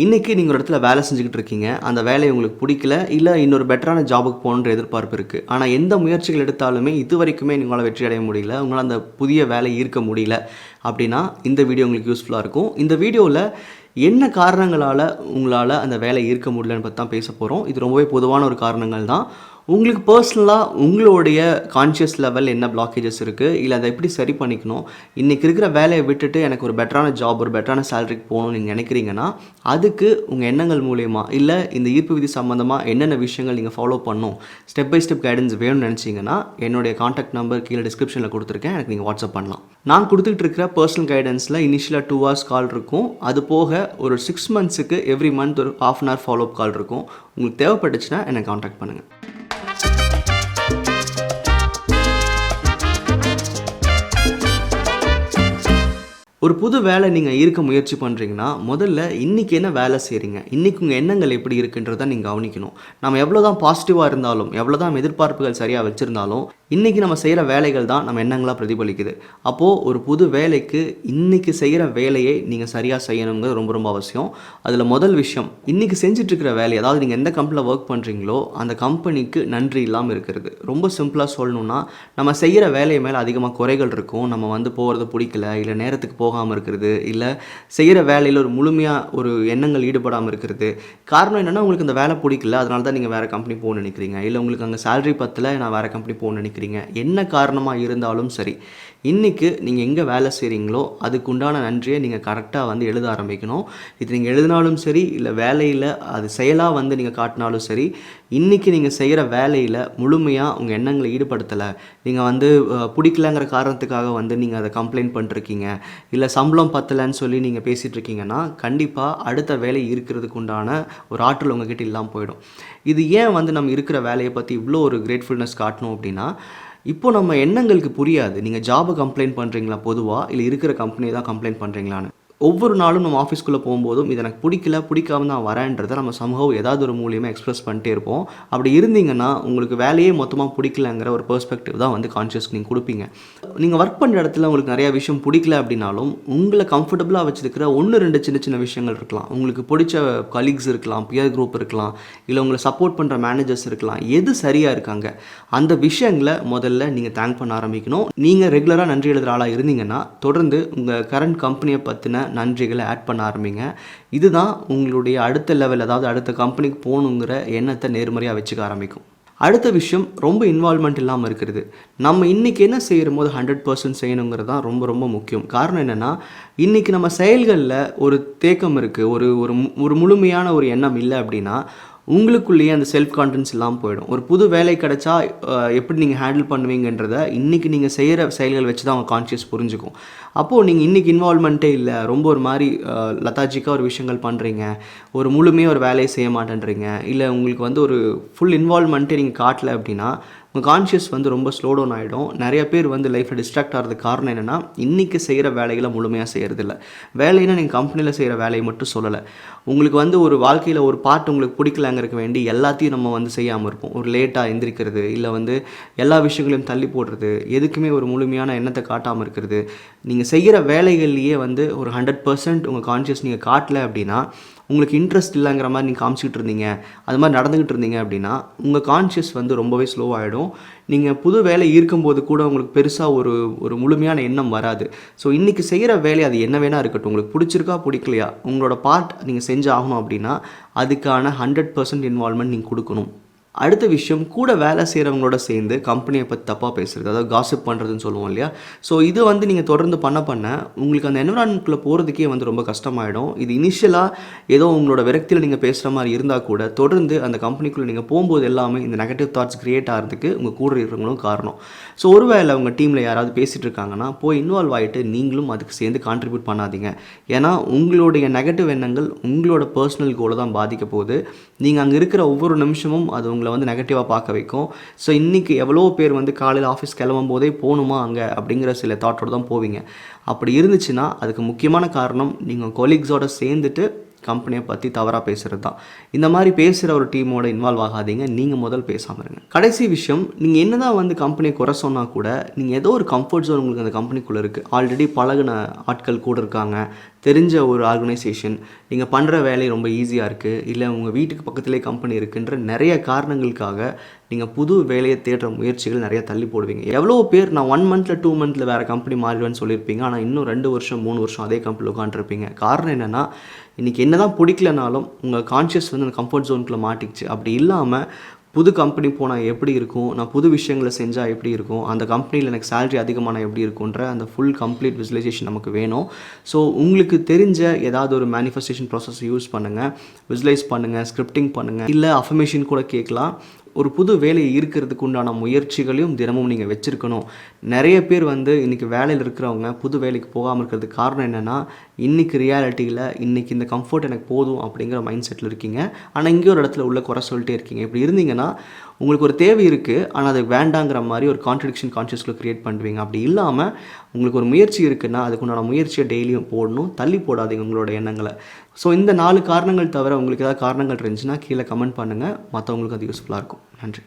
இன்றைக்கி நீங்கள் ஒரு இடத்துல வேலை செஞ்சுக்கிட்டு இருக்கீங்க, அந்த வேலை உங்களுக்கு பிடிக்கல, இல்லை இன்னொரு பெட்டரான ஜாபுக்கு போகணுன்ற எதிர்பார்ப்பு இருக்குது. ஆனால் எந்த முயற்சிகள் எடுத்தாலுமே இது வரைக்குமே உங்களால் வெற்றி அடைய முடியல, உங்களால் அந்த புதிய வேலை ஈர்க்க முடியல அப்படின்னா இந்த வீடியோ உங்களுக்கு யூஸ்ஃபுல்லாக இருக்கும். இந்த வீடியோவில் என்ன காரணங்களால் உங்களால் அந்த வேலை ஈர்க்க முடியலன்னு பற்றி தான் பேச போகிறோம். இது ரொம்பவே பொதுவான ஒரு காரணங்கள் தான். உங்களுக்கு பர்சனலாக உங்களுடைய கான்ஷியஸ் லெவல் என்ன பிளாக்கேஜஸ் இருக்குது, இல்லை அதை எப்படி சரி பண்ணிக்கணும், இன்றைக்கி இருக்கிற வேலையை விட்டுட்டு எனக்கு ஒரு பெட்டரான ஜாப், ஒரு பெட்டரான சேலரிக்கு போகணும்னு நீங்கள் நினைக்கிறீங்கன்னா அதுக்கு உங்கள் எண்ணங்கள் மூலயமா இல்லை இந்த ஈர்ப்பு விதி சம்மந்தமாக என்னென்ன விஷயங்கள் நீங்கள் ஃபாலோ பண்ணணும், ஸ்டெப் பை ஸ்டெப் கைடன்ஸ் வேணும்னு நினச்சிங்கன்னா என்னுடைய கான்டாக்ட் நம்பர் கீழே டிஸ்கிரிப்ஷனில் கொடுத்துருக்கேன், எனக்கு நீங்கள் வாட்ஸ்அப் பண்ணலாம். நான் கொடுத்துட்டு இருக்கிற பர்சனல் கைடன்ஸில் இனிஷியலாக 2 hours கால் இருக்கும். அது போக ஒரு 6 monthsக்கு எவ்ரி மந்த் ஒரு ½ hour ஃபாலோ அப் கால் இருக்கும். உங்களுக்கு தேவைப்பட்டுச்சுன்னா என்னை கான்டாக்ட் பண்ணுங்கள். ஒரு புது வேலை நீங்கள் இருக்க முயற்சி பண்ணுறீங்கன்னா முதல்ல இன்றைக்கி என்ன வேலை செய்கிறீங்க, இன்றைக்கி உங்கள் எண்ணங்கள் எப்படி இருக்குன்றதை நீங்கள் கவனிக்கணும். நம்ம எவ்வளோ தான் பாசிட்டிவாக இருந்தாலும், எவ்வளோ தான் எதிர்பார்ப்புகள் சரியாக வச்சுருந்தாலும், இன்றைக்கி நம்ம செய்கிற வேலைகள் தான் நம்ம எண்ணங்களாக பிரதிபலிக்குது. அப்போது ஒரு புது வேலைக்கு இன்றைக்கி செய்கிற வேலையை நீங்கள் சரியாக செய்யணுங்கிறது ரொம்ப ரொம்ப அவசியம். அதில் முதல் விஷயம், இன்றைக்கி செஞ்சிட்ருக்கிற வேலை, அதாவது நீங்கள் எந்த கம்பெனியில் ஒர்க் பண்ணுறீங்களோ அந்த கம்பெனிக்கு நன்றி இல்லாமல் இருக்கிறது. ரொம்ப சிம்பிளாக சொல்லணுன்னா, நம்ம செய்கிற வேலையை மேலே அதிகமாக குறைகள் இருக்கும். நம்ம போகிறது பிடிக்கல, இல்லை நேரத்துக்கு போகாமல் இருக்கிறது, இல்லை செய்கிற வேலையில் ஒரு முழுமையாக ஒரு எண்ணங்கள் ஈடுபடாமல் இருக்கிறது. காரணம் என்னென்னா, உங்களுக்கு அந்த வேலை பிடிக்கல, அதனால தான் நீங்கள் வேறு கம்பெனி போகணும்னு நினைக்கிறீங்க, இல்லை உங்களுக்கு அங்கே சேலரி பத்தல, நான் வேறு கம்பெனி போகணும்னு நினைக்கிறீங்க. என்ன காரணமாக இருந்தாலும் சரி, இன்றைக்கி நீங்கள் எங்கே வேலை செய்கிறீங்களோ அதுக்கு உண்டான நன்றியை நீங்கள் கரெக்டாக எழுத ஆரம்பிக்கணும். இது நீங்கள் எழுதினாலும் சரி, இல்லை வேலையில் அது செயலாக நீங்கள் காட்டினாலும் சரி, இன்றைக்கி நீங்கள் செய்கிற வேலையில் முழுமையாக உங்கள் எண்ணங்களை ஈடுபடுத்தலை, நீங்கள் பிடிக்கலங்கிற காரணத்துக்காக நீங்கள் அதை கம்ப்ளைண்ட் பண்ணிருக்கீங்க, இல்லை சம்பளம் பத்தலைன்னு சொல்லி நீங்கள் பேசிகிட்டு இருக்கீங்கன்னா கண்டிப்பாக அடுத்த வேலை இருக்கிறதுக்கு உண்டான ஒரு ஆற்றல் உங்ககிட்ட இல்லாமல் போயிடும். இது ஏன் நம்ம இருக்கிற வேலையை பற்றி இவ்வளோ ஒரு கிரேட்ஃபுல்னஸ் காட்டணும் அப்படின்னா, இப்போ நம்ம எண்ணங்களுக்கு புரியாது நீங்கள் ஜாபை கம்ப்ளைண்ட் பண்ணுறீங்களா பொதுவாக, இல்லை இருக்கிற கம்பெனியை தான் கம்ப்ளைண்ட் பண்ணுறீங்களான்னு. ஒவ்வொரு நாளும் நம்ம ஆஃபீஸ்க்குள்ளே போகும்போதும் இது எனக்கு பிடிக்காம தான் வரேன்றதை நம்ம சமூகம் ஏதாவது ஒரு மூலியமாக எக்ஸ்ப்ரெஸ் பண்ணிட்டே இருப்போம். அப்படி இருந்தீங்கன்னா உங்களுக்கு வேலையே மொத்தமாக பிடிக்கலங்கிற ஒரு பெர்ஸ்பெக்டிவ் தான் கான்ஷியஸ் நீங்கள் கொடுப்பீங்க. நீங்கள் ஒர்க் பண்ணுற இடத்துல உங்களுக்கு நிறையா விஷயம் பிடிக்கல அப்படின்னாலும் உங்களை கம்ஃபர்டபுளாக வச்சுருக்கிற 1-2 சின்ன சின்ன விஷயங்கள் இருக்கலாம். உங்களுக்கு பிடிச்ச கலீக்ஸ் இருக்கலாம், பியர் குரூப் இருக்கலாம், இல்லை உங்களை சப்போர்ட் பண்ணுற மேனேஜர்ஸ் இருக்கலாம். எது சரியாக இருக்காங்க அந்த விஷயங்களை முதல்ல நீங்கள் தேங்க் பண்ண ஆரம்பிக்கணும். நீங்கள் ரெகுலராக நன்றி எழுதுகிற ஆளாக இருந்தீங்கன்னா தொடர்ந்து உங்கள் கரண்ட் கம்பெனியை பற்றின நன்றிகளை ஆட் பண்ண ஆரம்பிங்க. இதுதான் உங்களுடைய அடுத்த லெவல், அதாவது அடுத்த கம்பெனிக்கு போகணுங்கிற எண்ணத்தை நேர்மறையாக வச்சுக்க ஆரம்பிக்கும். அடுத்த விஷயம், ரொம்ப இன்வால்மெண்ட் இல்லாமல் இருக்கிறது. நம்ம இன்றைக்கி என்ன செய்யும் போது 100% செய்யணுங்கிறது தான் ரொம்ப ரொம்ப முக்கியம். காரணம் என்னென்னா, இன்றைக்கி நம்ம செயல்களில் ஒரு தேக்கம் இருக்குது, ஒரு முழுமையான ஒரு எண்ணம் இல்லை அப்படின்னா உங்களுக்குள்ளேயே அந்த செல்ஃப் கான்ஃபிடன்ஸ் இல்லாமல் போயிடும். ஒரு புது வேலை கிடச்சா எப்படி நீங்கள் ஹேண்டில் பண்ணுவீங்கன்றதை இன்றைக்கி நீங்கள் செய்கிற செயல்கள் வச்சு தான் அவங்க கான்ஷியஸ் புரிஞ்சுக்கும். அப்போது நீங்கள் இன்றைக்கி இன்வால்மெண்ட்டே இல்லை, ரொம்ப ஒரு மாதிரி லதாஜிக்காக ஒரு விஷயங்கள் பண்ணுறீங்க, ஒரு முழுமையாக ஒரு வேலையை செய்ய மாட்டேன்றீங்க, இல்லை உங்களுக்கு ஒரு ஃபுல் இன்வால்மெண்ட்டே நீங்கள் காட்டலை அப்படின்னா உங்கள் கான்ஷியஸ் ரொம்ப ஸ்லோ டவுன் ஆகிடும். நிறைய பேர் லைஃப்பில் டிஸ்ட்ராக்ட் ஆகிறதுக்கு காரணம் என்னென்னா, இன்றைக்கி செய்கிற வேலைகளை முழுமையாக செய்கிறதில்ல. வேலைன்னா நீங்கள் கம்பெனியில் செய்கிற வேலையை மட்டும் சொல்லலை, உங்களுக்கு ஒரு வாழ்க்கையில் ஒரு பார்ட் உங்களுக்கு பிடிக்கலங்கிறதுக்கு வேண்டி எல்லாத்தையும் நம்ம செய்யாமல் இருப்போம். ஒரு லேட்டாக எந்திரிக்கிறது, இல்லை எல்லா விஷயங்களையும் தள்ளி போடுறது, எதுக்குமே ஒரு முழுமையான எண்ணத்தை காட்டாமல் இருக்கிறது. நீங்கள் செய்கிற வேலைகள்லேயே ஒரு 100% உங்கள் கான்ஷியஸ் நீங்கள் காட்டலை அப்படின்னா, உங்களுக்கு இன்ட்ரெஸ்ட் இல்லைங்கிற மாதிரி நீங்கள் காமிச்சிக்கிட்டு இருந்தீங்க, அது மாதிரி நடந்துக்கிட்டு இருந்தீங்க அப்படின்னா உங்கள் கான்ஷியஸ் ரொம்பவே ஸ்லோ ஆகிடும். நீங்கள் புது வேலை இருக்கும்போது கூட உங்களுக்கு பெருசாக ஒரு முழுமையான எண்ணம் வராது. ஸோ இன்றைக்கி செய்கிற வேலை அது என்ன வேணால் இருக்கட்டும், உங்களுக்கு பிடிச்சிருக்கா பிடிக்கலையா, உங்களோட பார்ட் நீங்கள் செஞ்சு ஆகணும் அப்படின்னா அதுக்கான 100% இன்வால்மெண்ட் நீங்கள் கொடுக்கணும். அடுத்த விஷயம், கூட வேலை செய்கிறவங்களோட சேர்ந்து கம்பெனியை பற்றி தப்பாக பேசுகிறது, அதாவது காசிப் பண்ணுறதுன்னு சொல்லுவோம் இல்லையா. ஸோ இது நீங்கள் தொடர்ந்து பண்ண உங்களுக்கு அந்த என்விரான்மெண்ட்குள்ளே போகிறதுக்கே ரொம்ப கஷ்டமாயிடும். இது இனிஷியலாக ஏதோ உங்களோட விரக்தியில் நீங்கள் பேசுகிற மாதிரி இருந்தால் கூட தொடர்ந்து அந்த கம்பெனிக்குள்ளே நீங்கள் போகும்போது எல்லாமே இந்த நெகட்டிவ் தாட்ஸ் க்ரியேட் ஆகிறதுக்கு உங்கள் கூட இருக்கிறவங்களும் காரணம். ஸோ ஒருவேளை உங்கள் டீமில் யாராவது பேசிகிட்டு இருக்காங்கன்னா போய் இன்வால்வ் ஆகிட்டு நீங்களும் அதுக்கு சேர்ந்து கான்ட்ரிபியூட் பண்ணாதீங்க. ஏன்னா உங்களுடைய நெகட்டிவ் எண்ணங்கள் உங்களோட பர்சனல் கோலை தான் பாதிக்க போகுது. நீங்கள் அங்கே இருக்கிற ஒவ்வொரு நிமிஷமும் அது உங்களை நெகட்டிவாக பார்க்க வைக்கும். ஸோ இன்றைக்கி எவ்வளோ பேர் காலையில் ஆஃபீஸ் கிளம்பும் போதே போகணுமா அங்கே அப்படிங்கிற சில தாட்டோடு தான் போவீங்க. அப்படி இருந்துச்சுன்னா அதுக்கு முக்கியமான காரணம் நீங்கள் கொலீக்ஸோடு சேர்ந்துட்டு கம்பெனியை பற்றி தவறாக பேசுகிறது தான். இந்த மாதிரி பேசுகிற ஒரு டீமோட இன்வால்வ் ஆகாதீங்க, நீங்கள் முதல் பேசாமல் இருங்க. கடைசி விஷயம், நீங்கள் என்ன தான் கம்பெனியை குறை சொன்னால் கூட நீங்கள் ஏதோ ஒரு கம்ஃபர்ட் ஜோன் உங்களுக்கு அந்த கம்பெனிக்குள்ளே இருக்குது, ஆல்ரெடி பழகின ஆட்கள் கூட இருக்காங்க, தெரிஞ்ச ஒரு ஆர்கனைசேஷன், நீங்கள் பண்ணுற வேலை ரொம்ப ஈஸியாக இருக்குது, இல்லை உங்கள் வீட்டுக்கு பக்கத்திலே கம்பெனி இருக்குன்ற நிறைய காரணங்களுக்காக நீங்கள் புது வேலையை தேடுற முயற்சிகள் நிறைய தள்ளி போடுவீங்க. எவ்வளோ பேர் நான் 1 மந்த்தில் 2 மந்த்தில் வேறு கம்பெனி மாறிடுவேன்னு சொல்லியிருப்பீங்க. ஆனால் இன்னும் 2 வருஷம் 3 வருஷம் அதே கம்பெனியில் உட்காந்துருப்பீங்க. காரணம் என்னென்னா, இன்றைக்கி என்ன தான் பிடிக்கலனாலும் உங்கள் கான்ஷியஸ் வந்து அந்த கம்ஃபர்ட் ஜோனுக்குள்ளே மாட்டிக்கிச்சு. அப்படி இல்லாமல் புது கம்பெனி போனால் எப்படி இருக்கும், நான் புது விஷயங்களை செஞ்சால் எப்படி இருக்கும், அந்த கம்பெனியில் எனக்கு சேலரி அதிகமான எப்படி இருக்குன்ற அந்த ஃபுல் கம்ப்ளீட் விசுவலைசேஷன் நமக்கு வேணும். ஸோ உங்களுக்கு தெரிஞ்ச ஏதாவது ஒரு மேனிஃபெஸ்டேஷன் ப்ராசஸ் யூஸ் பண்ணுங்கள், விசுவலைஸ் பண்ணுங்கள், ஸ்கிரிப்டிங் பண்ணுங்கள், இல்லை அஃபர்மேஷன் கூட கேட்கலாம். ஒரு புது வேலை இருக்கிறதுக்கு உண்டான முயற்சிகளையும் தினமும் நீங்கள் வச்சுருக்கணும். நிறைய பேர் வந்து இன்றைக்கி வேலையில் இருக்கிறவங்க புது வேலைக்கு போகாமல் இருக்கிறதுக்கு காரணம் என்னென்னா, இன்றைக்கி ரியாலிட்டியில் இன்றைக்கி இந்த கம்ஃபர்ட் எனக்கு போதும் அப்படிங்கிற மைண்ட் செட்டில் இருக்கீங்க. ஆனால் இங்கே ஒரு இடத்துல உள்ள குறை சொல்லிட்டே இருக்கீங்க. இப்படி இருந்தீங்கன்னா உங்களுக்கு ஒரு தேவை இருக்குது, ஆனால் அது வேண்டாங்கிற மாதிரி ஒரு கான்ட்ரடிக்ஷன் கான்ஷியஸ்குள்ளே க்ரியேட் பண்ணுவீங்க. அப்படி இல்லாமல் உங்களுக்கு ஒரு முயற்சி இருக்குன்னா அதுக்குண்டான முயற்சியை டெய்லியும் போடணும். தள்ளி போடாதீங்க உங்களோட எண்ணங்களை. ஸோ இந்த 4 காரணங்கள் தவிர உங்களுக்கு ஏதாவது காரணங்கள் இருந்துச்சுன்னா கீழே கமெண்ட் பண்ணுங்கள். மற்றவங்களுக்கு அது யூஸ்ஃபுல்லாக இருக்கும். நன்றி.